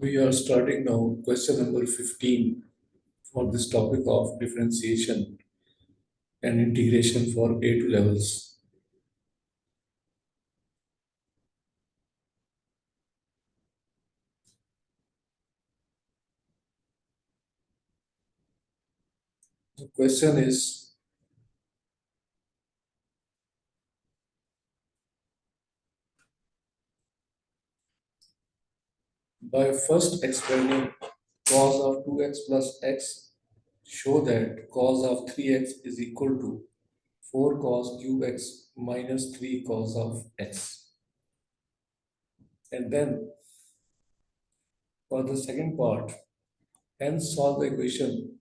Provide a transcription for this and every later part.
We are starting now question number 15 for this topic of differentiation and integration for A2 levels. The question is, by first expanding cos of 2x plus x, show that cos of 3x is equal to 4 cos cube x minus 3 cos of x. And then for the second part, hence solve the equation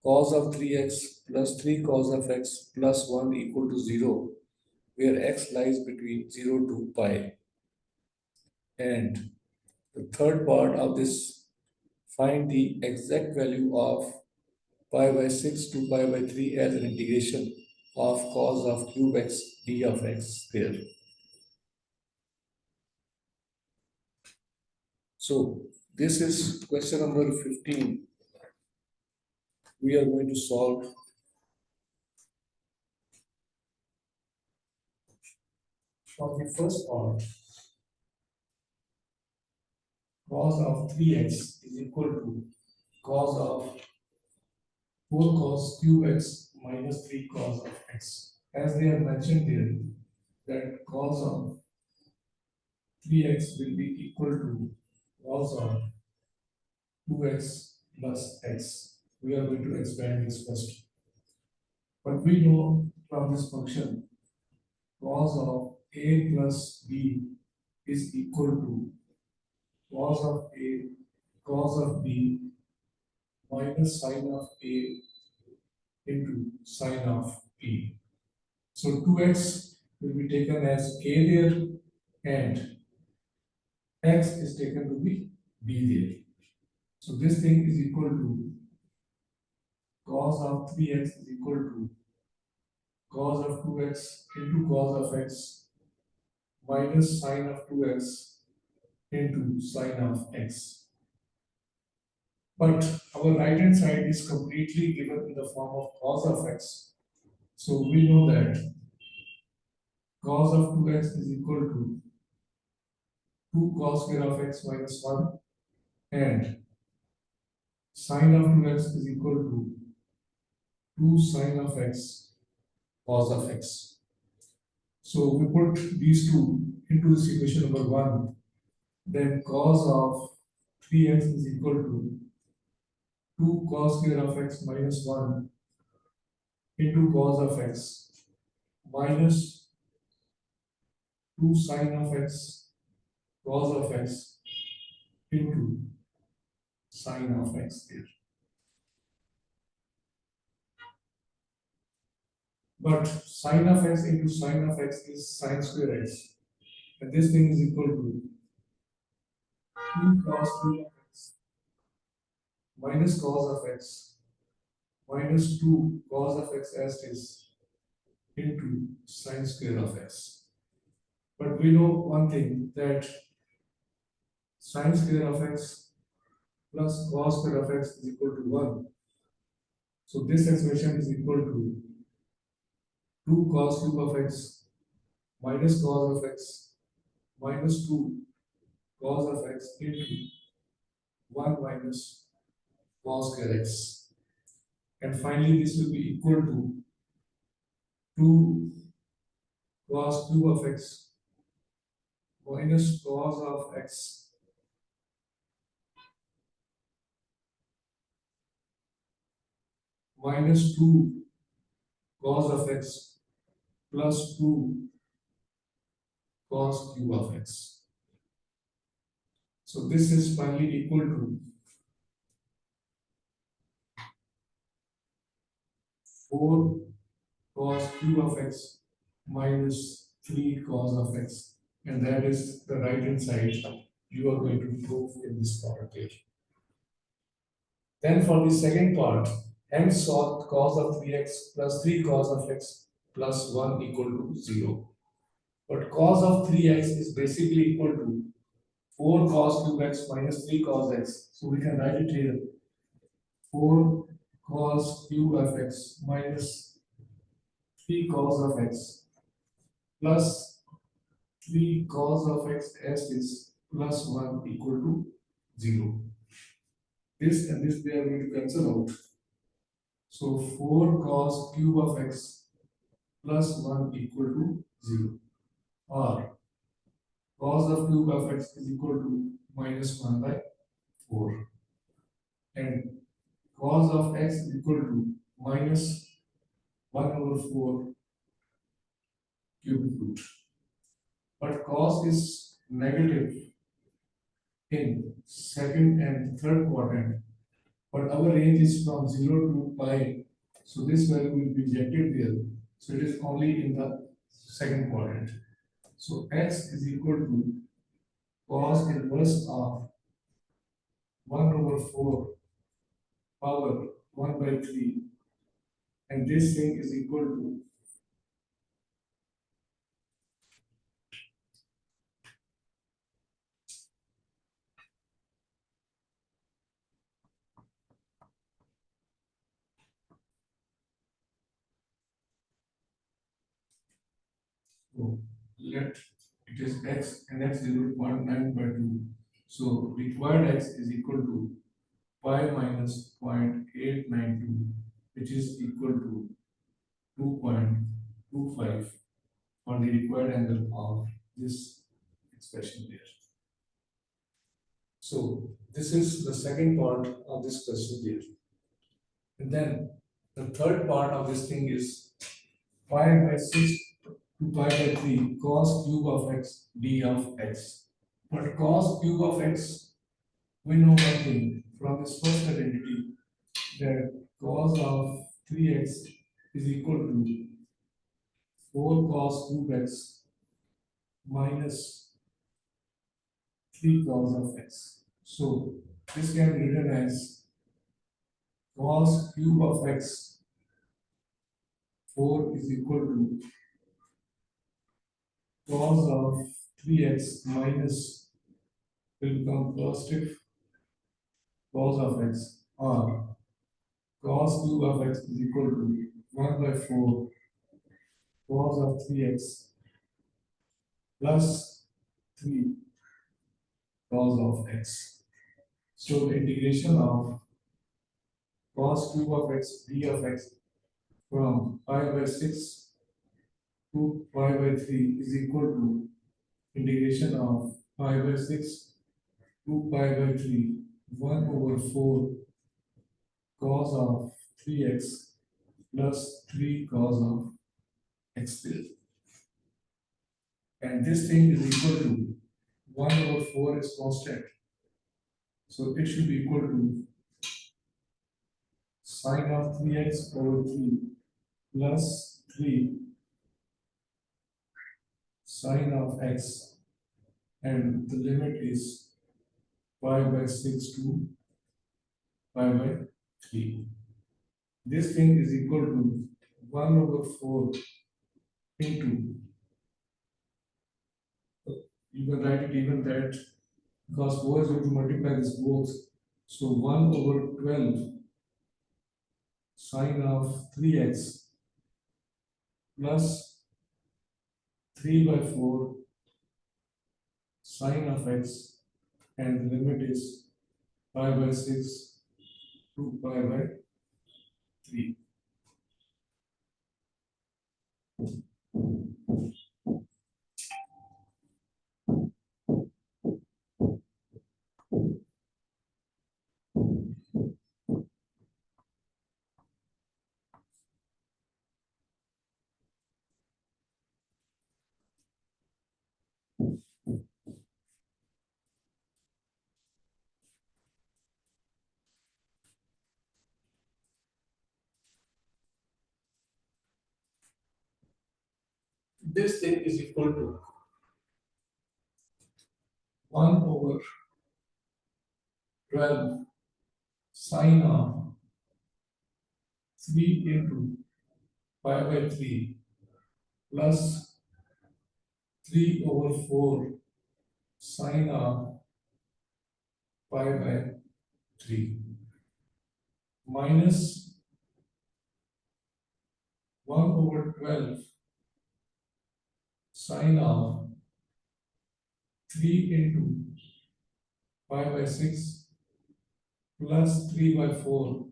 cos of 3x plus 3 cos of x plus 1 equal to 0, where x lies between 0 to pi. And the third part of this, find the exact value of pi by 6 to pi by 3 as an integration of cos of cube x d of x there. So this is question number 15. We are going to solve for the first part. Cos of 3x is equal to cos of 4 cos cube x minus 3 cos of x. As they are mentioned there, that cos of 3x will be equal to cos of 2x plus x. We are going to expand this first. But we know from this function cos of a plus b is equal to cos of a cos of b minus sine of a into sine of b. So 2x will be taken as a there and x is taken to be b there. So this thing is equal to cos of 3x is equal to cos of 2x into cos of x minus sine of 2x into sine of x. But our right hand side is completely given in the form of cos of x. So we know that cos of 2x is equal to 2 cos square of x minus 1 and sine of 2x is equal to 2 sine of x cos of x. So we put these two into this equation number 1. Then cos of 3x is equal to 2 cos square of x minus 1 into cos of x minus 2 sine of x cos of x into sine of x there. But sine of x into sine of x is sine square x. And this thing is equal to 2 cos 2 of x minus cos of x minus 2 cos of x as it is into sine square of x. But we know one thing, that sine square of x plus cos square of x is equal to 1. So this expression is equal to 2 cos cube of x minus cos of x minus 2 cos of x into 1 minus cos square x. And finally this will be equal to 2 cos cube of x minus cos of x minus 2 cos of x plus 2 cos cube of x. So this is finally equal to 4 cos cube of x minus 3 cos of x. And that is the right hand side you are going to prove in this part here. Then for the second part, hence solve cos of 3x plus 3 cos of x plus 1 equal to 0. But cos of 3x is basically equal to 4 cos cube x minus 3 cos x. So we can write it here. 4 cos cube of x minus 3 cos of x plus 3 cos of x as is plus 1 equal to 0. This and this they are going to cancel out. So 4 cos cube of x plus 1 equal to 0. Or cos of cube of x is equal to minus 1 by 4. And cos of x is equal to minus 1 over 4 cube root. But cos is negative in second and third quadrant. But our range is from 0 to pi. So this value will be rejected there. So it is only in the second quadrant. So x is equal to cos inverse of 1 over 4 power 1 by 3. And this thing is equal to so let it is x and x is equal to 0.9 by 2. So required x is equal to pi minus 0.892, which is equal to 2.25 for the required angle of this expression there. So this is the second part of this question there. And then the third part of this thing is pi by 6 to pi by 3 cos cube of x d of x. But cos cube of x, we know one thing from this first identity that cos of 3x is equal to 4 cos cube x minus 3 cos of x. So this can be written as cos cube of x 4 is equal to cos of 3x minus will become positive cos of x, or cos cube of x is equal to 1 by 4 cos of 3x plus 3 cos of x. So the integration of cos cube of x d of x from pi by 6 to pi by 3 is equal to integration of pi by 6 to pi by 3 1 over 4 cos of 3x plus 3 cos of x there. And this thing is equal to 1 over 4 is constant. So it should be equal to sine of 3x over 3 plus 3 sine of x, and the limit is pi by 6 to pi by 3. This thing is equal to 1 over 4 into, you can write it even that because 4 is going to multiply this both. So 1 over 12 sine of 3x plus 3 by 4 sine of x, and the limit is pi by 6 to pi by 3. This thing is equal to 1 over 12 sine of 3 into pi by 3 plus 3 over 4 sine of pi by 3 minus 1 over 12 sine of 3 into pi by 6 plus 3 by 4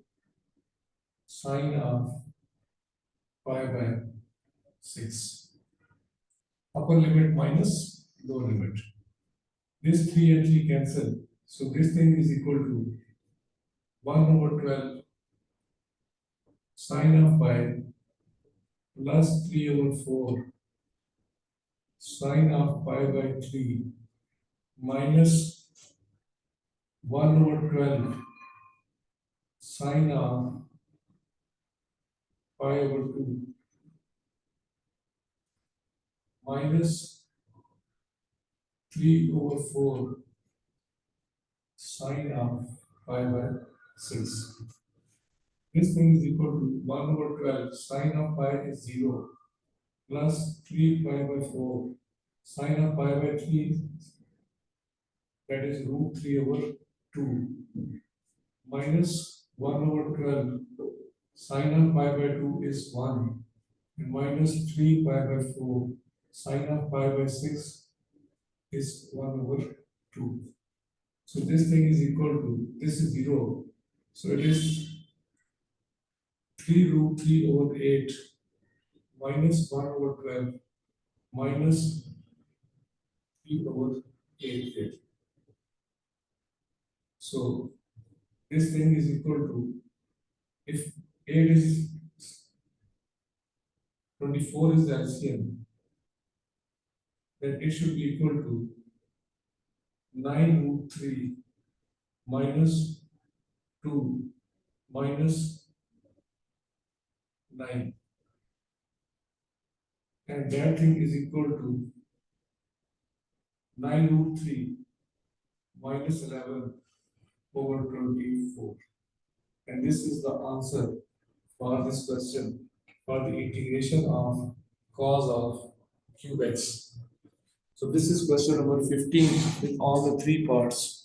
sine of pi by 6. Upper limit minus lower limit. This 3 and 3 cancel. So this thing is equal to 1 over 12 sine of pi plus 3 over 4 sine of pi by 3 minus 1 over 12 sine of pi over 2 minus 3 over 4 sine of pi by 6. This thing is equal to 1 over 12 sine of pi is 0 plus 3 pi by 4 sine of pi by 3, that is root 3 over 2 minus 1 over 12 sine of pi by 2 is 1 and minus 3 pi by 4 sine of pi by 6 is 1 over 2. So this thing is equal to, this is 0. So it is 3 root 3 over 8 minus 1 over 12 minus 3 over 8. So this thing is equal to, if 8 is 24 is the LCM, then it should be equal to 9 root 3 minus 2 minus 9. And that thing is equal to 9 root 3 minus 11 over 24. And this is the answer for this question for the integration of cos of cube x. So this is question number 15 with all the three parts.